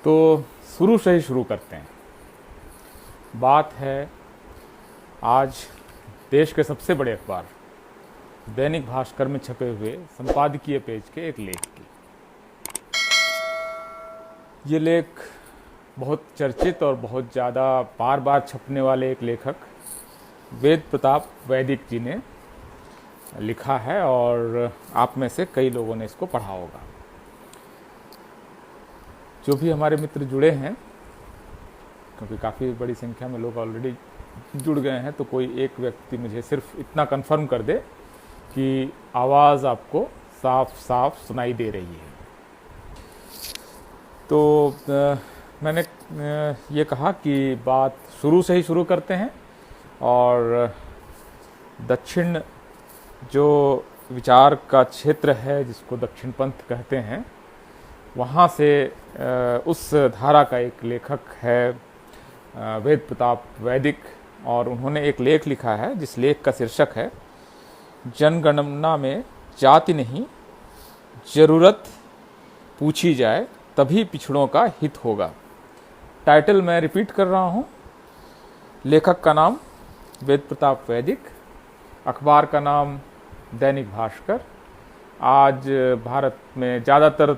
तो शुरू से ही शुरू करते हैं। बात है आज देश के सबसे बड़े अखबार दैनिक भास्कर में छपे हुए संपादकीय पेज के एक लेख की। ये लेख बहुत चर्चित और बहुत ज़्यादा बार बार छपने वाले एक लेखक वेद प्रताप वैदिक जी ने लिखा है और आप में से कई लोगों ने इसको पढ़ा होगा। जो भी हमारे मित्र जुड़े हैं, क्योंकि काफ़ी बड़ी संख्या में लोग ऑलरेडी जुड़ गए हैं, तो कोई एक व्यक्ति मुझे सिर्फ इतना कंफर्म कर दे कि आवाज़ आपको साफ साफ सुनाई दे रही है। तो मैंने ये कहा कि बात शुरू से ही शुरू करते हैं और दक्षिण जो विचार का क्षेत्र है जिसको दक्षिण पंथ कहते हैं, वहाँ से उस धारा का एक लेखक है वेद प्रताप वैदिक, और उन्होंने एक लेख लिखा है जिस लेख का शीर्षक है जनगणना में जाति नहीं, जरूरत पूछी जाए तभी पिछड़ों का हित होगा। टाइटल मैं रिपीट कर रहा हूँ। लेखक का नाम वेद प्रताप वैदिक, अखबार का नाम दैनिक भास्कर। आज भारत में ज़्यादातर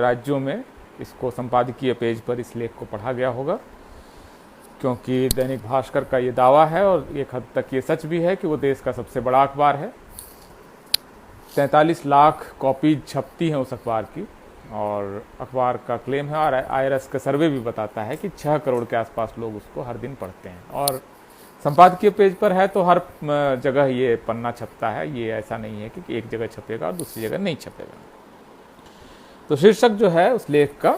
राज्यों में इसको संपादकीय पेज पर इस लेख को पढ़ा गया होगा, क्योंकि दैनिक भास्कर का ये दावा है और एक हद तक ये सच भी है कि वो देश का सबसे बड़ा अखबार है। 43 लाख कॉपीज छपती हैं उस अखबार की, और अखबार का क्लेम है और IRS का सर्वे भी बताता है कि 6 करोड़ के आसपास लोग उसको हर दिन पढ़ते हैं। और संपादकीय पेज पर है तो हर जगह ये पन्ना छपता है, ये ऐसा नहीं है कि एक जगह छपेगा और दूसरी जगह नहीं छपेगा। तो शीर्षक जो है उस लेख का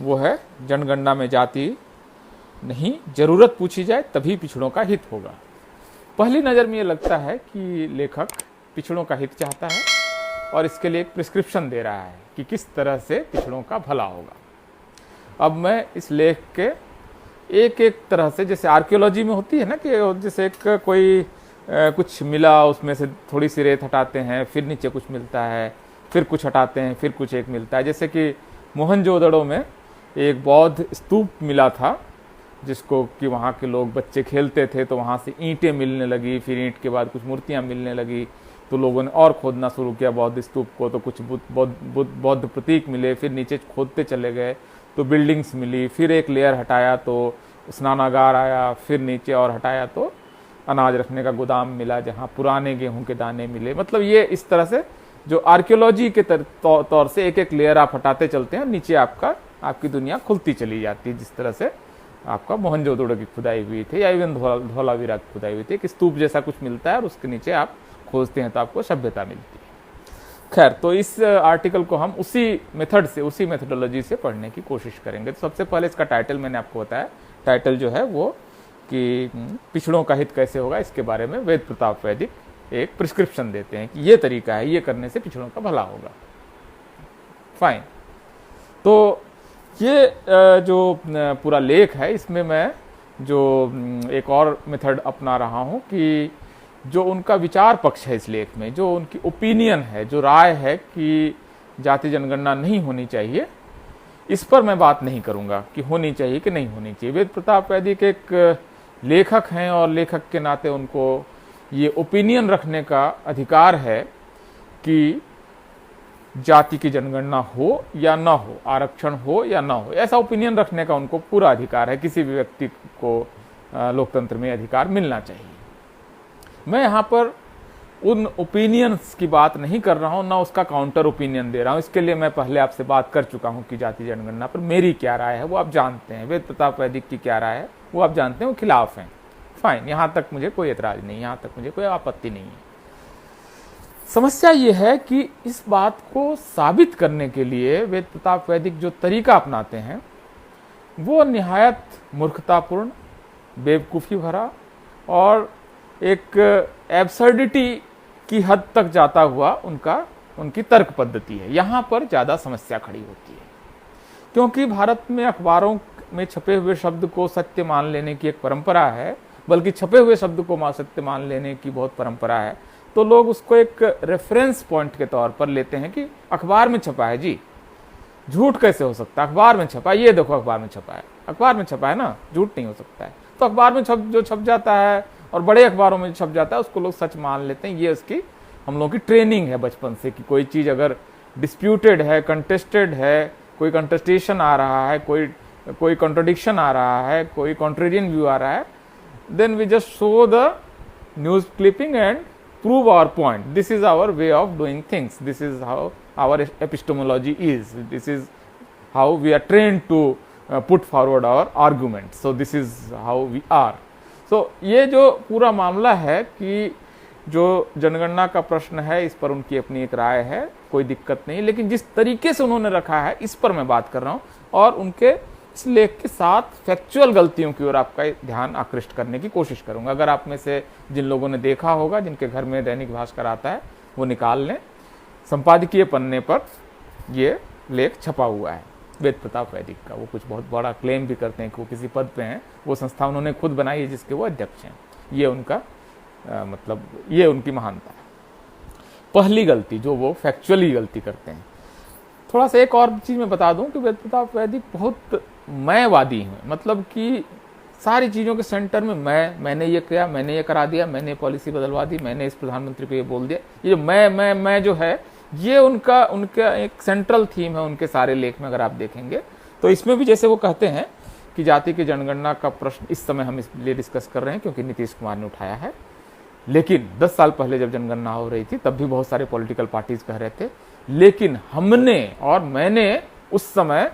वो है जनगणना में जाति नहीं, जरूरत पूछी जाए तभी पिछड़ों का हित होगा। पहली नज़र में ये लगता है कि लेखक पिछड़ों का हित चाहता है और इसके लिए एक प्रिस्क्रिप्शन दे रहा है कि किस तरह से पिछड़ों का भला होगा। अब मैं इस लेख के एक एक तरह से, जैसे आर्कियोलॉजी में होती है ना कि जैसे एक कोई कुछ मिला, उसमें से थोड़ी सी रेत हटाते हैं, फिर नीचे कुछ मिलता है, फिर कुछ हटाते हैं, फिर कुछ एक मिलता है। जैसे कि मोहनजोदड़ो में एक बौद्ध स्तूप मिला था जिसको कि वहाँ के लोग बच्चे खेलते थे, तो वहाँ से ईंटें मिलने लगी, फिर ईंट के बाद कुछ मूर्तियाँ मिलने लगी, तो लोगों ने और खोदना शुरू किया बौद्ध स्तूप को, तो कुछ बौद्ध प्रतीक मिले, फिर नीचे खोदते चले गए तो बिल्डिंग्स मिली, फिर एक लेयर हटाया तो स्नानागार आया, फिर नीचे और हटाया तो अनाज रखने का गोदाम मिला जहाँ पुराने गेहूं के दाने मिले। मतलब ये इस तरह से जो आर्कियोलॉजी के तौर से एक एक लेयर आप हटाते चलते हैं, नीचे आपकी दुनिया खुलती चली जाती है। जिस तरह से आपका मोहनजोदड़ो की खुदाई हुई थी या इवन धौलावीरा की खुदाई हुई थी, एक स्तूप जैसा कुछ मिलता है और उसके नीचे आप खोजते हैं तो आपको सभ्यता मिलती है। खैर, तो इस आर्टिकल को हम उसी मेथड से, उसी मेथोडोलॉजी से पढ़ने की कोशिश करेंगे। तो सबसे पहले इसका टाइटल मैंने आपको बताया। टाइटल जो है वो कि पिछड़ों का हित कैसे होगा, इसके बारे में वेद प्रताप वैदिक एक प्रिस्क्रिप्शन देते हैं कि ये तरीका है, ये करने से पिछड़ों का भला होगा। फाइन। तो ये जो पूरा लेख है, इसमें मैं जो एक और मेथड अपना रहा हूँ कि जो उनका विचार पक्ष है इस लेख में, जो उनकी ओपिनियन है, जो राय है कि जाति जनगणना नहीं होनी चाहिए, इस पर मैं बात नहीं करूंगा कि होनी चाहिए कि नहीं होनी चाहिए। वेद प्रताप वैदिक एक लेखक हैं और लेखक के नाते उनको ये ओपिनियन रखने का अधिकार है कि जाति की जनगणना हो या ना हो, आरक्षण हो या ना हो, ऐसा ओपिनियन रखने का उनको पूरा अधिकार है। किसी भी व्यक्ति को लोकतंत्र में अधिकार मिलना चाहिए। मैं यहाँ पर उन ओपिनियंस की बात नहीं कर रहा हूँ, ना उसका काउंटर ओपिनियन दे रहा हूँ। इसके लिए मैं पहले आपसे बात कर चुका हूँ कि जाति जनगणना पर मेरी क्या राय है वो आप जानते हैं। वेद प्रताप वैदिक की क्या राय है वो आप जानते हैं, वो खिलाफ हैं। फाइन, यहाँ तक मुझे कोई एतराज नहीं, यहाँ तक मुझे कोई आपत्ति नहीं है। समस्या ये है कि इस बात को साबित करने के लिए वेद प्रताप वैदिक जो तरीका अपनाते हैं वो निहायत मूर्खतापूर्ण, बेवकूफ़ी भरा और एक एब्सर्डिटी की हद तक जाता हुआ उनकी तर्क पद्धति है। यहाँ पर ज़्यादा समस्या खड़ी होती है, क्योंकि भारत में अखबारों में छपे हुए शब्द को सत्य मान लेने की एक परंपरा है, बल्कि छपे हुए शब्द को सत्य मान लेने की बहुत परंपरा है। तो लोग उसको एक रेफरेंस पॉइंट के तौर पर लेते हैं कि अखबार में छपा है जी, झूठ कैसे हो सकता है? अखबार में छपा, ये देखो अखबार में छपा है, अखबार में छपा है ना, झूठ नहीं हो सकता है। तो अखबार में जो छप जाता है और बड़े अखबारों में छप जाता है उसको लोग सच मान लेते हैं। ये उसकी हम लोगों की ट्रेनिंग है बचपन से कि कोई चीज़ अगर डिस्प्यूटेड है, कंटेस्टेड है, कोई कंटेस्टेशन आ रहा है, कोई कॉन्ट्रडिक्शन आ रहा है, कोई कॉन्ट्रेरियन व्यू आ रहा है, then we just show the news clipping and prove our point. This is our way of doing things. This is how our epistemology is. This is how we are trained to put forward our arguments. So this is how we are. So ये जो पूरा मामला है कि जो जनगणना का प्रश्न है इस पर उनकी अपनी एक राय है, कोई दिक्कत नहीं, लेकिन जिस तरीके से उन्होंने रखा है इस पर मैं बात कर रहा हूँ और उनके इस लेख के साथ फैक्चुअल गलतियों की ओर आपका ध्यान आकृष्ट करने की कोशिश करूंगा। अगर आप में से जिन लोगों ने देखा होगा, जिनके घर में दैनिक भास्कर आता है, वो निकाल लें। संपादकीय पन्ने पर ये लेख छपा हुआ है वेद प्रताप वैदिक का। वो कुछ बहुत बड़ा क्लेम भी करते हैं कि वो किसी पद पे हैं, वो संस्था उन्होंने खुद बनाई है जिसके वो अध्यक्ष हैं। ये उनका मतलब ये उनकी महानता है। पहली गलती जो वो फैक्चुअली गलती करते हैं, थोड़ा सा एक और चीज मैं बता दूं कि वेद प्रताप वैदिक बहुत मैंवादी हैं, मतलब कि सारी चीज़ों के सेंटर में मैंने ये किया, मैंने ये करा दिया, मैंने पॉलिसी बदलवा दी, मैंने इस प्रधानमंत्री को ये बोल दिया। ये जो मैं जो है ये उनका एक सेंट्रल थीम है उनके सारे लेख में। अगर आप देखेंगे तो इसमें भी जैसे वो कहते हैं कि जाति की जनगणना का प्रश्न इस समय हम इसलिए डिस्कस कर रहे हैं क्योंकि नीतीश कुमार ने उठाया है, लेकिन 10 साल पहले जब जनगणना हो रही थी तब भी बहुत सारे पॉलिटिकल पार्टीज कह रहे थे, लेकिन हमने और मैंने उस समय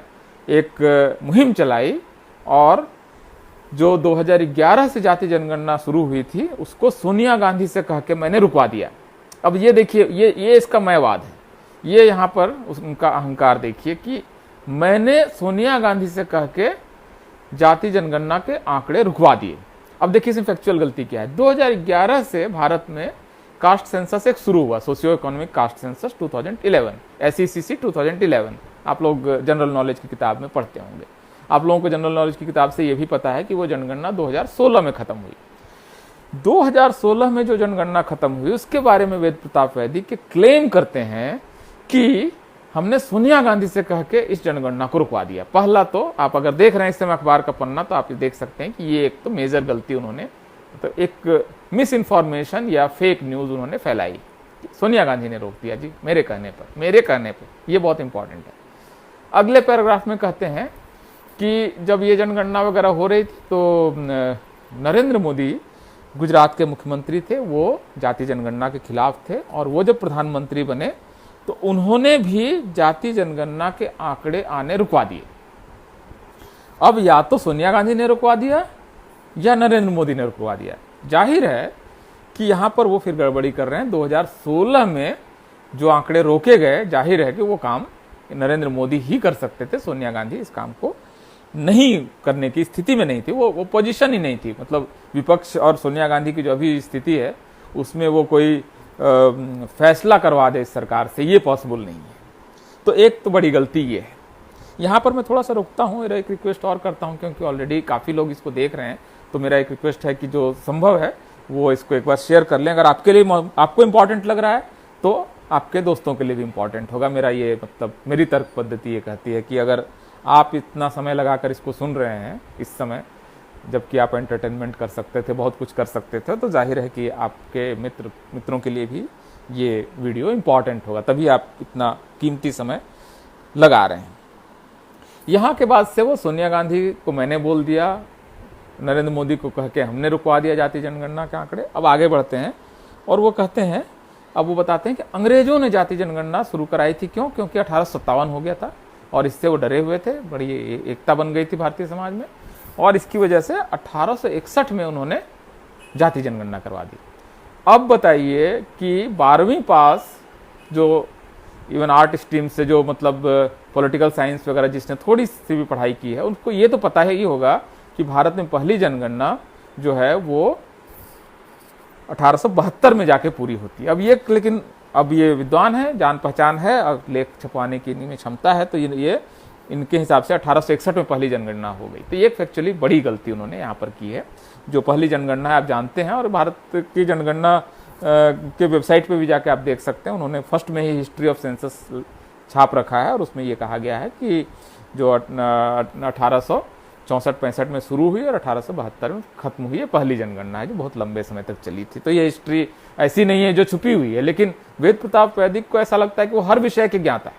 एक मुहिम चलाई और जो 2011 से जाति जनगणना शुरू हुई थी उसको सोनिया गांधी से कह के मैंने रुकवा दिया। अब ये देखिए, ये इसका मैंवाद है। ये यहाँ पर उनका अहंकार देखिए कि मैंने सोनिया गांधी से कह के जाति जनगणना के आंकड़े रुकवा दिए। अब देखिए इसमें फैक्चुअल गलती क्या है। 2011 से भारत में कास्ट सेंसस एक शुरू हुआ, socio economic caste census 2011, SECC 2011। आप लोग जनरल नॉलेज की किताब में पढ़ते होंगे। आप लोगों को जनरल नॉलेज की किताब से ये भी पता है कि वो जनगणना 2016 में खत्म हुई। 2016 में जो जनगणना खत्म हुई उसके बारे में वेद प्रताप वैदिक के क्लेम करते हैं कि हमने सोनिया गांधी से कह के इस जनगणना को रुकवा दिया। पहला तो आप अगर देख रहे हैं इस समय अखबार का पन्ना तो आप देख सकते हैं कि ये एक तो मेजर गलती उन्होंने, तो एक मिस इन्फॉर्मेशन या फेक न्यूज उन्होंने फैलाई। सोनिया गांधी ने रोक दिया जी मेरे कहने पर। ये बहुत इंपॉर्टेंट है। अगले पैराग्राफ में कहते हैं कि जब ये जनगणना वगैरह हो रही थी तो नरेंद्र मोदी गुजरात के मुख्यमंत्री थे, वो जाति जनगणना के खिलाफ थे और वो जब प्रधानमंत्री बने तो उन्होंने भी जाति जनगणना के आंकड़े आने रुकवा दिए। अब या तो सोनिया गांधी ने रुकवा दिया या नरेंद्र मोदी ने रुकवा दिया। जाहिर है कि यहां पर वो फिर गड़बड़ी कर रहे हैं। 2016 में जो आंकड़े रोके गए, जाहिर है कि वो काम नरेंद्र मोदी ही कर सकते थे। सोनिया गांधी इस काम को नहीं करने की स्थिति में नहीं थी, वो पोजीशन ही नहीं थी। मतलब विपक्ष और सोनिया गांधी की जो अभी स्थिति है उसमें वो कोई फैसला करवा दे इस सरकार से, ये पॉसिबल नहीं है। तो एक तो बड़ी गलती ये है। यहाँ पर मैं थोड़ा सा रुकता हूँ, मेरा एक रिक्वेस्ट और करता हूँ क्योंकि ऑलरेडी काफ़ी लोग इसको देख रहे हैं, तो मेरा एक रिक्वेस्ट है कि जो संभव है वो इसको एक बार शेयर कर लें। अगर आपके लिए आपको इम्पोर्टेंट लग रहा है तो आपके दोस्तों के लिए भी इम्पोर्टेंट होगा। मेरा ये मतलब मेरी तर्क पद्धति ये कहती है कि अगर आप इतना समय लगाकर इसको सुन रहे हैं इस समय, जबकि आप एंटरटेनमेंट कर सकते थे, बहुत कुछ कर सकते थे, तो जाहिर है कि आपके मित्रों के लिए भी ये वीडियो इम्पॉर्टेंट होगा, तभी आप इतना कीमती समय लगा रहे हैं। यहाँ के बाद से वो सोनिया गांधी को मैंने बोल दिया, नरेंद्र मोदी को कह के हमने रुकवा दिया जाति जनगणना के आंकड़े। अब आगे बढ़ते हैं और वो कहते हैं, अब वो बताते हैं कि अंग्रेजों ने जाति जनगणना शुरू कराई थी। क्यों? क्योंकि 1857 हो गया था और इससे वो डरे हुए थे, बड़ी एकता बन गई थी भारतीय समाज में, और इसकी वजह से 1861 में उन्होंने जाति जनगणना करवा दी। अब बताइए कि 12वीं पास जो इवन आर्ट स्ट्रीम से जो मतलब पॉलिटिकल साइंस वगैरह जिसने थोड़ी सी भी पढ़ाई की है उनको ये तो पता ही होगा कि भारत में पहली जनगणना जो है वो 1872 में जाके पूरी होती है। अब ये लेकिन अब ये विद्वान है, जान पहचान है और लेख छपवाने की इनमें क्षमता है, तो ये इनके हिसाब से 1861 में पहली जनगणना हो गई। तो ये एक्चुअली बड़ी गलती उन्होंने यहाँ पर की है। जो पहली जनगणना है आप जानते हैं, और भारत की जनगणना के वेबसाइट पे भी जाके आप देख सकते हैं, उन्होंने फर्स्ट में ही हिस्ट्री ऑफ सेंसस छाप रखा है और उसमें ये कहा गया है कि जो 1864-65 में शुरू हुई और 1872 में खत्म हुई है पहली जनगणना है जो बहुत लंबे समय तक चली थी। तो ये हिस्ट्री ऐसी नहीं है जो छुपी हुई है, लेकिन वेद प्रताप वैदिक को ऐसा लगता है कि वो हर विषय के ज्ञाता है।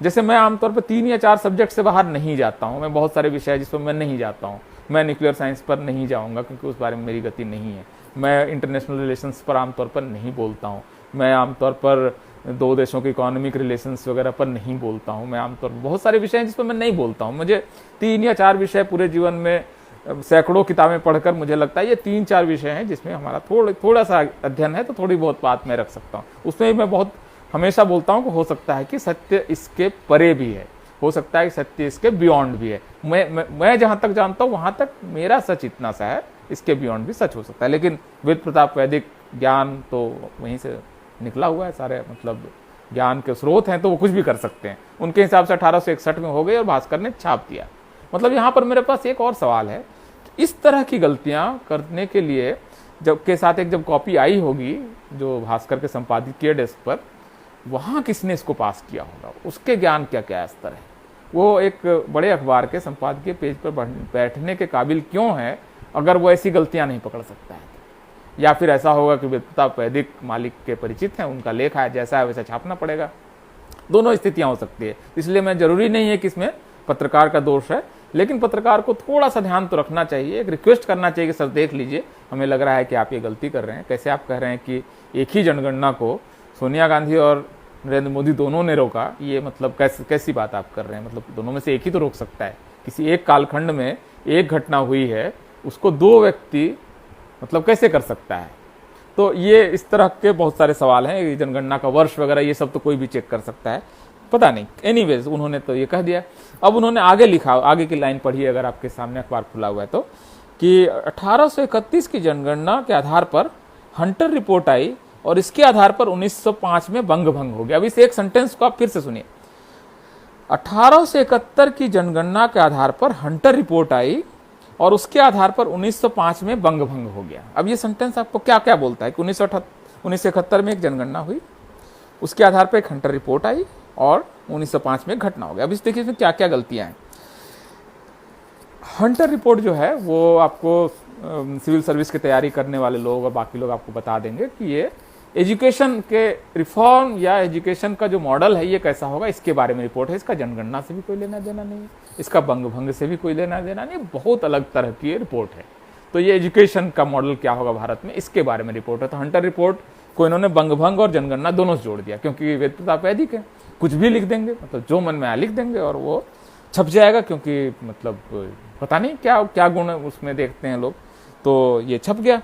जैसे मैं आमतौर पर 3 या 4 सब्जेक्ट से बाहर नहीं जाता हूँ, मैं बहुत सारे विषय जिसमें मैं नहीं जाता हूँ, मैं न्यूक्लियर साइंस पर नहीं जाऊँगा क्योंकि उस बारे में मेरी गति नहीं है, मैं इंटरनेशनल रिलेशंस पर आमतौर पर नहीं बोलता हूँ, मैं आमतौर पर 2 देशों के इकोनॉमिक रिलेशंस वगैरह पर नहीं बोलता हूँ, मैं आमतौर पर बहुत सारे विषय हैं जिस पर मैं नहीं बोलता हूँ। मुझे 3 या 4 विषय पूरे जीवन में सैकड़ों किताबें पढ़कर मुझे लगता है ये 3-4 विषय हैं जिसमें हमारा थोड़ा सा अध्ययन है, तो थोड़ी बहुत बात मैं रख सकता हूँ। उसमें मैं बहुत हमेशा बोलता हूँ कि हो सकता है कि सत्य इसके परे भी है, हो सकता है कि सत्य इसके बियॉन्ड भी है। मैं जहाँ तक जानता हूँ वहाँ तक मेरा सच इतना सा है, इसके बियॉन्ड भी सच हो सकता है। लेकिन वेद प्रताप वैदिक ज्ञान तो वहीं से निकला हुआ है, सारे मतलब ज्ञान के स्रोत हैं, तो वो कुछ भी कर सकते हैं। उनके हिसाब से 1861 में हो गई और भास्कर ने छाप दिया। मतलब यहाँ पर मेरे पास एक और सवाल है, इस तरह की गलतियाँ करने के लिए जब कॉपी आई होगी जो भास्कर के संपादकीय डेस्क पर, वहाँ किसने इसको पास किया होगा, उसके ज्ञान क्या क्या स्तर है, वो एक बड़े अखबार के संपादकीय पेज पर बैठने के काबिल क्यों है अगर वो ऐसी गलतियां नहीं पकड़ सकता है। या फिर ऐसा होगा कि वेद प्रताप वैदिक मालिक के परिचित हैं, उनका लेख है, जैसा है वैसा छापना पड़ेगा। दोनों स्थितियां हो सकती है, इसलिए मैं जरूरी नहीं है कि इसमें पत्रकार का दोष है, लेकिन पत्रकार को थोड़ा सा ध्यान तो रखना चाहिए, एक रिक्वेस्ट करना चाहिए कि सर देख लीजिए, हमें लग रहा है कि आप ये गलती कर रहे हैं। कैसे आप कह रहे हैं कि एक ही जनगणना को सोनिया गांधी और नरेंद्र मोदी दोनों ने रोका, ये मतलब कैसी बात आप कर रहे हैं। मतलब दोनों में से एक ही तो रोक सकता है। किसी एक कालखंड में एक घटना हुई है, उसको 2 व्यक्ति मतलब कैसे कर सकता है। तो ये इस तरह के बहुत सारे सवाल हैं। जनगणना का वर्ष वगैरह ये सब तो कोई भी चेक कर सकता है, पता नहीं। एनीवेज उन्होंने तो ये कह दिया। अब उन्होंने आगे लिखा, आगे की लाइन पढ़िए अगर आपके सामने अखबार खुला हुआ है तो, कि 1831 की जनगणना के आधार पर हंटर रिपोर्ट आई और इसके आधार पर 1905 में बंग भंग हो गया। अब इस एक सेंटेंस को आप फिर से सुनिए। 1871 की जनगणना के आधार पर हंटर रिपोर्ट आई और उसके आधार पर 1905 में बंग भंग हो गया। अब ये सेंटेंस आपको क्या क्या बोलता है कि 1971 में एक जनगणना हुई, उसके आधार पर एक हंटर रिपोर्ट आई और 1905 में घटना हो गया। अब इस देखिए इसमें क्या क्या गलतियां हैं। हंटर रिपोर्ट जो है वो आपको सिविल सर्विस की तैयारी करने वाले लोग और बाकी लोग आपको बता देंगे कि ये एजुकेशन के रिफॉर्म या एजुकेशन का जो मॉडल है ये कैसा होगा, इसके बारे में रिपोर्ट है। इसका जनगणना से भी कोई लेना देना नहीं है, इसका बंग भंग से भी कोई लेना देना नहीं, बहुत अलग तरह की रिपोर्ट है। तो ये एजुकेशन का मॉडल क्या होगा भारत में, इसके बारे में रिपोर्ट है। तो हंटर रिपोर्ट को इन्होंने बंग भंग और जनगणना दोनों से जोड़ दिया, क्योंकि वेद प्रताप वैदिक है, कुछ भी लिख देंगे, मतलब जो मन में आया लिख देंगे और वो छप जाएगा। क्योंकि मतलब पता नहीं क्या क्या गुण उसमें देखते हैं लोग, तो ये छप गया।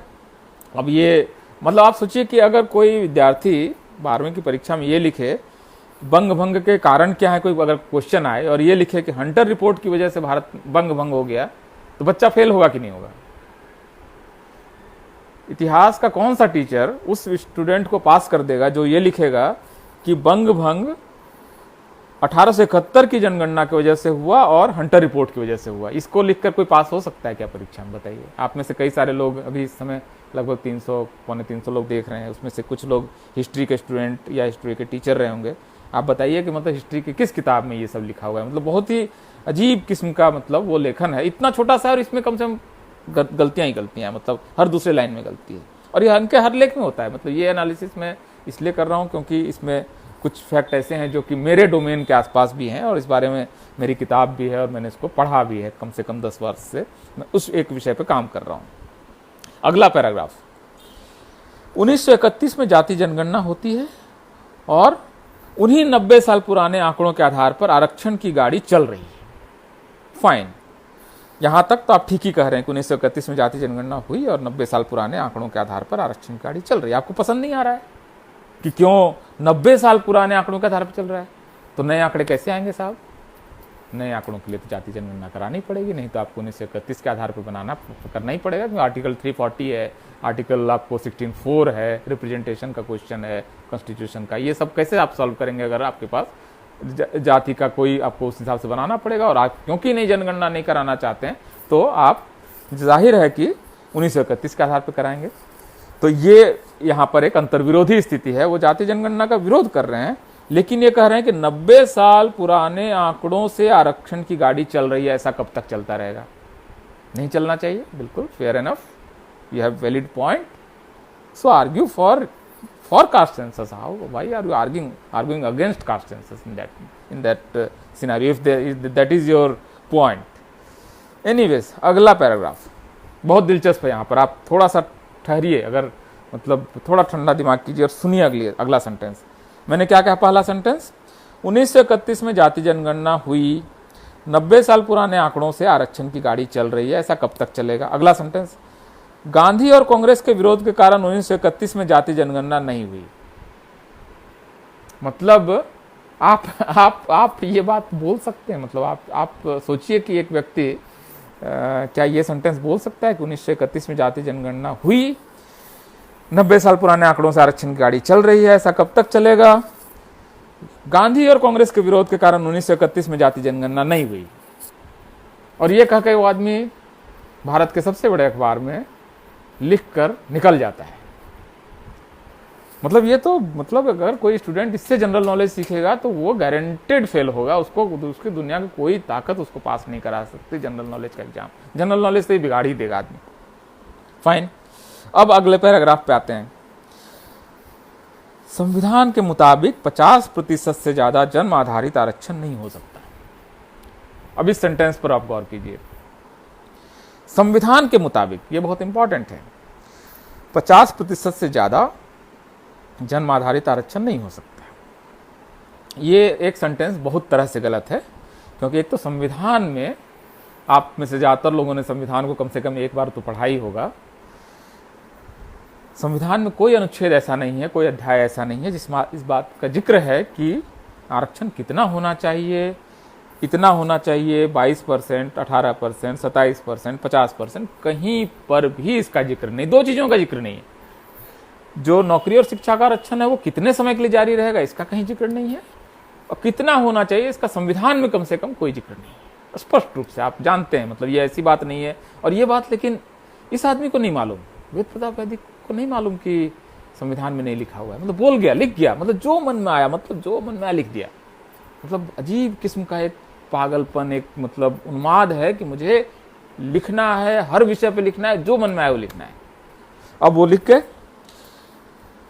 अब ये मतलब आप सोचिए कि अगर कोई विद्यार्थी 12वीं की परीक्षा में ये लिखे बंग भंग के कारण क्या है, कोई अगर क्वेश्चन आए और ये लिखे कि हंटर रिपोर्ट की वजह से भारत बंग भंग हो गया, तो बच्चा फेल होगा कि नहीं होगा। इतिहास का कौन सा टीचर उस स्टूडेंट को पास कर देगा जो ये लिखेगा कि बंग भंग 1871 की जनगणना की वजह से हुआ और हंटर रिपोर्ट की वजह से हुआ। इसको लिखकर कोई पास हो सकता है क्या परीक्षा में, बताइए। आप में से कई सारे लोग अभी इस समय लगभग 300-325 लोग देख रहे हैं, उसमें से कुछ लोग हिस्ट्री के स्टूडेंट या हिस्ट्री के टीचर रहे होंगे। आप बताइए कि मतलब हिस्ट्री की किस किताब में ये सब लिखा हुआ है। मतलब बहुत ही अजीब किस्म का मतलब वो लेखन है, इतना छोटा सा, और इसमें कम से कम गलतियां ही गलतियां, मतलब हर दूसरे लाइन में गलती है, और ये इनके हर लेख में होता है। मतलब ये एनालिसिस मैं इसलिए कर रहा हूँ क्योंकि इसमें कुछ फैक्ट ऐसे हैं जो कि मेरे डोमेन के आसपास भी हैं, और इस बारे में मेरी किताब भी है और मैंने इसको पढ़ा भी है। कम से कम 10 वर्ष से मैं उस एक विषय पर काम कर रहा हूँ। अगला पैराग्राफ, 1931 में जाति जनगणना होती है और उन्हीं 90 साल पुराने आंकड़ों के आधार पर आरक्षण की गाड़ी चल रही है। फाइन, यहां तक तो आप ठीक ही कह रहे हैं कि 1931 में जाति जनगणना हुई और 90 साल पुराने आंकड़ों के आधार पर आरक्षण की गाड़ी चल रही है। आपको पसंद नहीं आ रहा है कि क्यों 90 साल पुराने आंकड़ों के आधार पर चल रहा है, तो नए आंकड़े कैसे आएंगे साहब। नए आंकड़ों के लिए तो जाति जनगणना करानी पड़ेगी, नहीं तो आपको 1931 के आधार पर करना ही पड़ेगा, क्योंकि आर्टिकल 340 है, आर्टिकल आपको 16(4) है, रिप्रेजेंटेशन का क्वेश्चन है कॉन्स्टिट्यूशन का। ये सब कैसे आप सॉल्व करेंगे अगर आपके पास जाति का कोई, आपको उस हिसाब से बनाना पड़ेगा। और आप क्योंकि नई जनगणना नहीं कराना चाहते हैं तो आप जाहिर है कि 1931 के आधार पर कराएंगे। तो ये यहाँ पर एक अंतर्विरोधी स्थिति है। वो जाति जनगणना का विरोध कर रहे हैं लेकिन ये कह रहे हैं कि 90 साल पुराने आंकड़ों से आरक्षण की गाड़ी चल रही है, ऐसा कब तक चलता रहेगा? नहीं चलना चाहिए। बिल्कुल fair enough, you have valid point, so argue for caste census. Why are you arguing against caste census in that scenario, if that is your point? Anyways, अगला पैराग्राफ बहुत दिलचस्प है। यहाँ पर आप थोड़ा सा ठहरिए, अगर मतलब थोड़ा ठंडा दिमाग कीजिए और सुनिए अगला सेंटेंस। मैंने क्या कहा? पहला सेंटेंस, 1931 में जाति जनगणना हुई, 90 साल पुराने आंकड़ों से आरक्षण की गाड़ी चल रही है, ऐसा कब तक चलेगा? अगला सेंटेंस, गांधी और कांग्रेस के विरोध के कारण 1931 में जाति जनगणना नहीं हुई। मतलब आप ये बात बोल सकते हैं? मतलब आप सोचिए कि एक व्यक्ति क्या ये सेंटेंस बोल सकता है कि 1931 में जाति जनगणना हुई, 90 साल पुराने आंकड़ों से आरक्षण की गाड़ी चल रही है, ऐसा कब तक चलेगा? गांधी और कांग्रेस के विरोध के कारण 1931 में जाति जनगणना नहीं हुई। और ये कह के वो आदमी भारत के सबसे बड़े अखबार में लिखकर निकल जाता है। मतलब ये तो मतलब अगर कोई स्टूडेंट इससे जनरल नॉलेज सीखेगा तो वो गारंटेड फेल होगा, उसको उसकी दुनिया की कोई ताकत उसको पास नहीं करा सकती जनरल नॉलेज का एग्जाम। जनरल नॉलेज से ही बिगाड़ ही देगा आदमी। फाइन, अब अगले पैराग्राफ पे आते हैं। संविधान के मुताबिक 50% से ज्यादा जन्म आधारित आरक्षण नहीं हो सकता। अब इस सेंटेंस पर आप गौर कीजिए। संविधान के मुताबिक, ये बहुत इंपॉर्टेंट है, 50% से ज्यादा जन्म आधारित आरक्षण नहीं हो सकता। ये एक सेंटेंस बहुत तरह से गलत है, क्योंकि एक तो संविधान में, आप में से ज्यादातर लोगों ने संविधान को कम से कम एक बार तो पढ़ा ही होगा। संविधान में कोई अनुच्छेद ऐसा नहीं है, कोई अध्याय ऐसा नहीं है जिसमें इस बात का जिक्र है कि आरक्षण कितना होना चाहिए, इतना होना चाहिए, 22%, 18%, 27%, 50%, कहीं पर भी इसका जिक्र नहीं। दो चीजों का जिक्र नहीं है। जो नौकरी और शिक्षा का आरक्षण है वो कितने समय के लिए जारी रहेगा, इसका कहीं जिक्र नहीं है, और कितना होना चाहिए इसका संविधान में कम से कम कोई जिक्र नहीं है। स्पष्ट रूप से आप जानते हैं, मतलब ये ऐसी बात नहीं है। और ये बात लेकिन इस आदमी को नहीं मालूम, वेद प्रताप वैदिक को नहीं मालूम कि संविधान में नहीं लिखा हुआ है। मतलब बोल गया, लिख गया, मतलब जो मन में आया, मतलब जो मन में आया लिख दिया। मतलब अजीब किस्म का एक पागलपन, एक मतलब उन्माद है कि मुझे लिखना है, हर विषय पे लिखना है, जो मन में आए वो लिखना है। अब वो लिख के,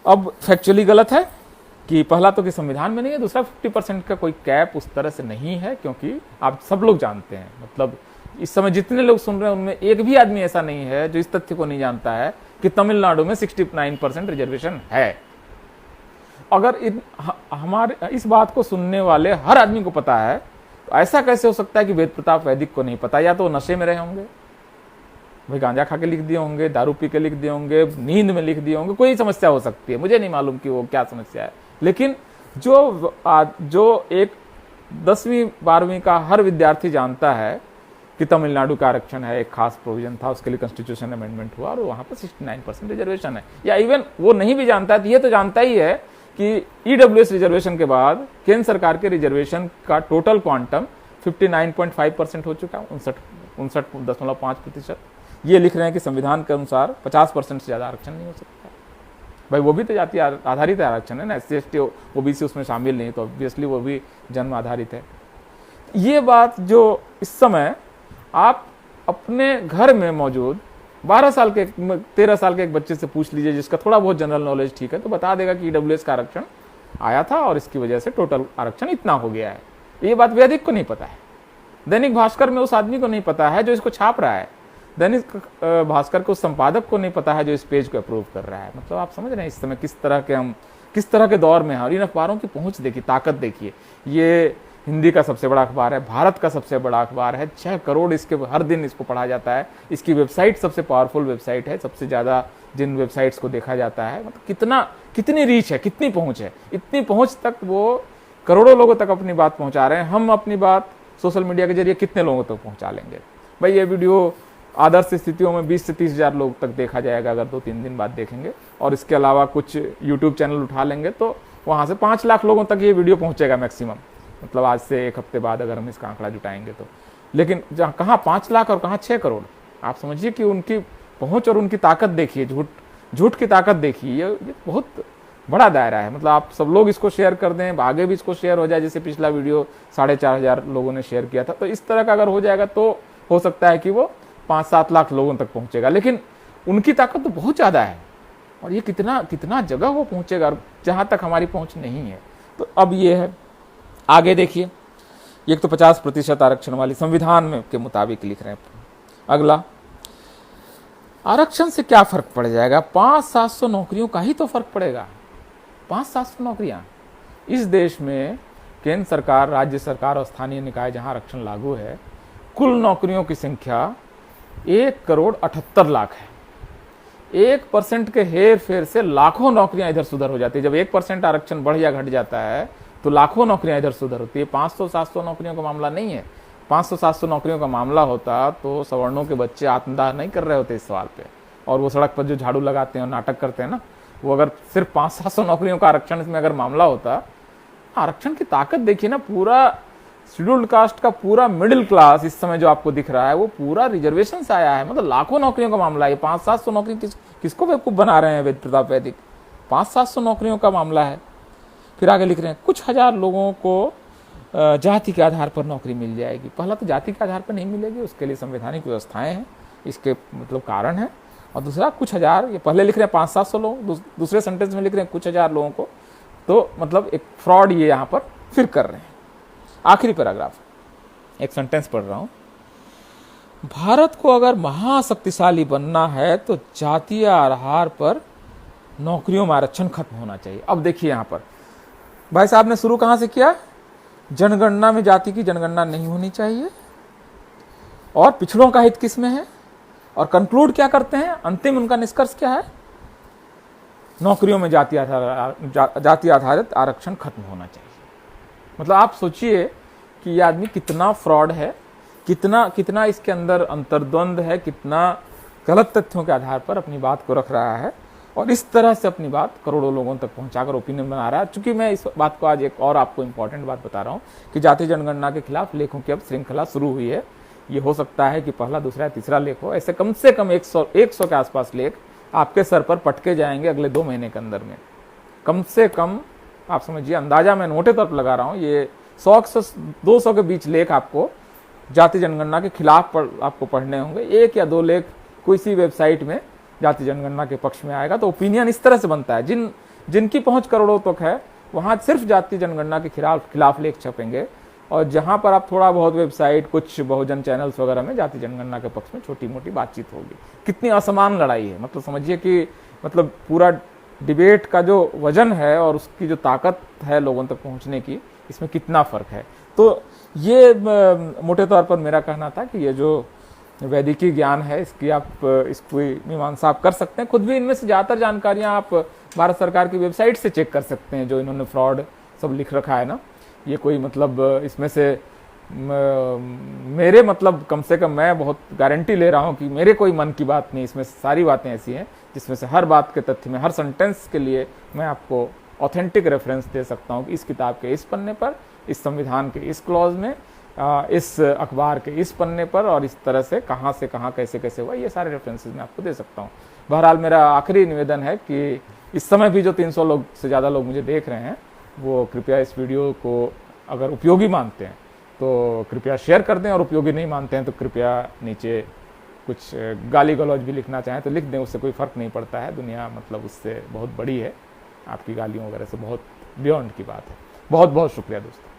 अब फैक्चुअली गलत है कि पहला तो कि संविधान में नहीं है, दूसरा 50% का कोई कैप उस तरह से नहीं है, क्योंकि आप सब लोग जानते हैं, मतलब इस समय जितने लोग सुन रहे हैं उनमें एक भी आदमी ऐसा नहीं है जो इस तथ्य को नहीं जानता है कि तमिलनाडु में 69% रिजर्वेशन है। अगर हमारे इस बात को सुनने वाले हर आदमी को पता है, तो ऐसा कैसे हो सकता है कि वेद प्रताप वैदिक को नहीं पता? या तो नशे में रहे होंगे, भाई गांजा खा के लिख दिए होंगे, दारू पी के लिख दिए होंगे, नींद में लिख दिए होंगे, कोई समस्या हो सकती है, मुझे नहीं मालूम कि वो क्या समस्या है। लेकिन जो एक 10वीं 12वीं का हर विद्यार्थी जानता है कि तमिलनाडु का आरक्षण है, एक खास प्रोविजन था, उसके लिए कॉन्स्टिट्यूशन अमेंडमेंट हुआ और वहां पर 69% रिजर्वेशन है, या इवन वो नहीं भी जानता है तो ये तो जानता ही है कि ईडब्ल्यूएस रिजर्वेशन के बाद केंद्र सरकार के रिजर्वेशन का टोटल क्वांटम 59.5% हो चुका है, 59.5%। ये लिख रहे हैं कि संविधान के अनुसार 50% से ज्यादा आरक्षण नहीं हो सकता। भाई वो भी तो जाति आधारित आरक्षण है ना, SC ST OBC उसमें शामिल नहीं, तो ऑब्वियसली वो भी जन्म आधारित है। ये बात जो इस समय आप अपने घर में मौजूद 13 साल के एक बच्चे से पूछ लीजिए जिसका थोड़ा बहुत जनरल नॉलेज ठीक है, तो बता देगा कि ईडब्ल्यूएस का आरक्षण आया था और इसकी वजह से टोटल आरक्षण इतना हो गया है। ये बात वैदिक को नहीं पता है, दैनिक भास्कर में उस आदमी को नहीं पता है जो इसको छाप रहा है, दैनिक भास्कर को उस संपादक को नहीं पता है जो इस पेज को अप्रूव कर रहा है। मतलब आप समझ रहे हैं इस समय किस तरह के दौर में है। और इन अखबारों की पहुंच देखिए, ताकत देखिए। ये हिंदी का सबसे बड़ा अखबार है, भारत का सबसे बड़ा अखबार है, 6 करोड़ इसके हर दिन इसको पढ़ा जाता है। इसकी वेबसाइट सबसे पावरफुल वेबसाइट है, सबसे ज्यादा जिन वेबसाइट्स को देखा जाता है। मतलब कितनी रीच है, कितनी पहुंच है, इतनी पहुंच तक वो करोड़ों लोगों तक अपनी बात पहुंचा रहे हैं। हम अपनी बात सोशल मीडिया के जरिए कितने लोगों तक पहुंचा लेंगे? भाई ये वीडियो आदर्श स्थितियों में 20 से 30 हजार लोग तक देखा जाएगा अगर 2-3 दिन बाद देखेंगे, और इसके अलावा कुछ यूट्यूब चैनल उठा लेंगे तो वहां से 5 लाख लोगों तक ये वीडियो पहुंचेगा मैक्सिमम। मतलब आज से 1 हफ्ते बाद अगर हम इसका आंकड़ा जुटाएंगे तो। लेकिन जहाँ कहाँ 5 लाख और कहाँ 6 करोड़, आप समझिए कि उनकी पहुंच और उनकी ताकत देखिए, झूठ की ताकत देखिए। ये बहुत बड़ा दायरा है। मतलब आप सब लोग इसको शेयर कर दें, आगे भी इसको शेयर हो जाए, जैसे पिछला वीडियो 4,500 लोगों ने शेयर किया था, तो इस तरह का अगर हो जाएगा तो हो सकता है कि वो 5-7 लाख लोगों तक पहुंचेगा। लेकिन उनकी ताकत तो बहुत ज़्यादा है, और ये कितना कितना जगह वो पहुंचेगा जहां तक हमारी पहुंच नहीं है। तो अब ये है, आगे देखिए, एक तो 50% आरक्षण वाली संविधान में के मुताबिक लिख रहे हैं। अगला, आरक्षण से क्या फर्क पड़ जाएगा? 500-700 नौकरियों का ही तो फर्क पड़ेगा। 500-700 नौकरियां इस देश में केंद्र सरकार, राज्य सरकार और स्थानीय निकाय जहां आरक्षण लागू है, कुल नौकरियों की संख्या 1,78,00,000 है। 1% के हेर फेर से लाखों नौकरियां इधर सुधर हो जाती है। जब 1% आरक्षण बढ़ या घट जाता है तो लाखों नौकरियां इधर सुधर होती है। 500-700 नौकरियों का मामला नहीं है। 500-700 नौकरियों का मामला होता तो सवर्णों के बच्चे आत्मदाह नहीं कर रहे होते इस सवाल पे, और वो सड़क पर जो झाड़ू लगाते हैं और नाटक करते हैं ना, वो अगर सिर्फ 500-700 नौकरियों का आरक्षण इसमें अगर मामला होता, आरक्षण की ताकत देखिए ना, पूरा शेड्यूल्ड कास्ट का पूरा मिडिल क्लास इस समय जो आपको दिख रहा है वो पूरा रिजर्वेशन से आया है। मतलब लाखों नौकरियों का मामला है। 500-700 नौकरी किसको बेवकूफ बना रहे हैं वेद प्रताप वैदिक? 500-700 नौकरियों का मामला है। फिर आगे लिख रहे हैं, कुछ हजार लोगों को जाति के आधार पर नौकरी मिल जाएगी। पहला तो जाति के आधार पर नहीं मिलेगी, उसके लिए संवैधानिक व्यवस्थाएं हैं, इसके मतलब कारण है। और दूसरा, कुछ हजार, ये पहले लिख रहे हैं 500-700 लोग, दूसरे सेंटेंस में लिख रहे हैं कुछ हजार लोगों को, तो मतलब एक फ्रॉड ये यहाँ पर फिर कर रहे हैं। आखिरी पैराग्राफ, एक सेंटेंस पढ़ रहा हूं, भारत को अगर महाशक्तिशाली बनना है तो जातीय आधार पर नौकरियों में आरक्षण खत्म होना चाहिए। अब देखिए यहां पर भाई साहब ने शुरू कहां से किया? जनगणना में जाति की जनगणना नहीं होनी चाहिए, और पिछड़ों का हित किसमें है, और कंक्लूड क्या करते हैं, अंतिम उनका निष्कर्ष क्या है? नौकरियों में जाति आधारित आरक्षण खत्म होना चाहिए। मतलब आप सोचिए कि ये आदमी कितना फ्रॉड है, कितना इसके अंदर अंतर्द्वंद है, कितना गलत तथ्यों के आधार पर अपनी बात को रख रहा है, और इस तरह से अपनी बात करोड़ों लोगों तक पहुंचाकर ओपिनियन बना रहा है। चूंकि मैं इस बात को आज एक और आपको इंपॉर्टेंट बात बता रहा हूं कि जाति जनगणना के खिलाफ लेखों की अब श्रृंखला शुरू हुई है। ये हो सकता है कि पहला, दूसरा, तीसरा लेख हो। ऐसे कम से कम 100 के आसपास लेख आपके सर पर पटके जाएंगे अगले 2 महीने के अंदर में। कम से कम आप समझिए, अंदाजा मैं मोटे तौर पर लगा रहा हूं, ये 100 से 200 के बीच लेख आपको जाति जनगणना के खिलाफ आपको पढ़ने होंगे। 1 या 2 लेख कोई सी वेबसाइट में जाति जनगणना के पक्ष में आएगा। तो ओपिनियन इस तरह से बनता है, जिनकी पहुंच करोड़ों तक है वहां सिर्फ जाति जनगणना के खिलाफ लेख छपेंगे, और जहां पर आप थोड़ा बहुत वेबसाइट, कुछ बहुजन चैनल्स वगैरह में जाति जनगणना के पक्ष में छोटी मोटी बातचीत होगी। कितनी असमान लड़ाई है। मतलब समझिए कि मतलब पूरा डिबेट का जो वजन है और उसकी जो ताकत है लोगों तक पहुंचने की, इसमें कितना फर्क है। तो ये मोटे तौर पर मेरा कहना था कि ये जो वैदिकी ज्ञान है, इसकी आप इसकी मीमांसा आप कर सकते हैं। खुद भी इनमें से ज़्यादातर जानकारियां आप भारत सरकार की वेबसाइट से चेक कर सकते हैं, जो इन्होंने फ्रॉड सब लिख रखा है ना। ये कोई मतलब इसमें से मेरे मतलब कम से कम मैं बहुत गारंटी ले रहा हूं कि मेरे कोई मन की बात नहीं, इसमें सारी बातें ऐसी हैं जिसमें से हर बात के तथ्य में, हर सेंटेंस के लिए मैं आपको ऑथेंटिक रेफरेंस दे सकता हूं कि इस किताब के इस पन्ने पर, इस संविधान के इस क्लॉज में, इस अखबार के इस पन्ने पर, और इस तरह से कहाँ कैसे कैसे हुआ, ये सारे रेफरेंसेस मैं आपको दे सकता हूँ। बहरहाल मेरा आखिरी निवेदन है कि इस समय भी जो 300 लोग से ज़्यादा लोग मुझे देख रहे हैं, वो कृपया इस वीडियो को अगर उपयोगी मानते हैं तो कृपया शेयर कर दें, और उपयोगी नहीं मानते हैं तो कृपया नीचे कुछ गाली गलौज भी लिखना चाहें तो लिख दें, उससे कोई फ़र्क नहीं पड़ता है। दुनिया मतलब उससे बहुत बड़ी है, आपकी गालियों वगैरह से बहुत बियॉन्ड की बात है। बहुत बहुत शुक्रिया दोस्तों।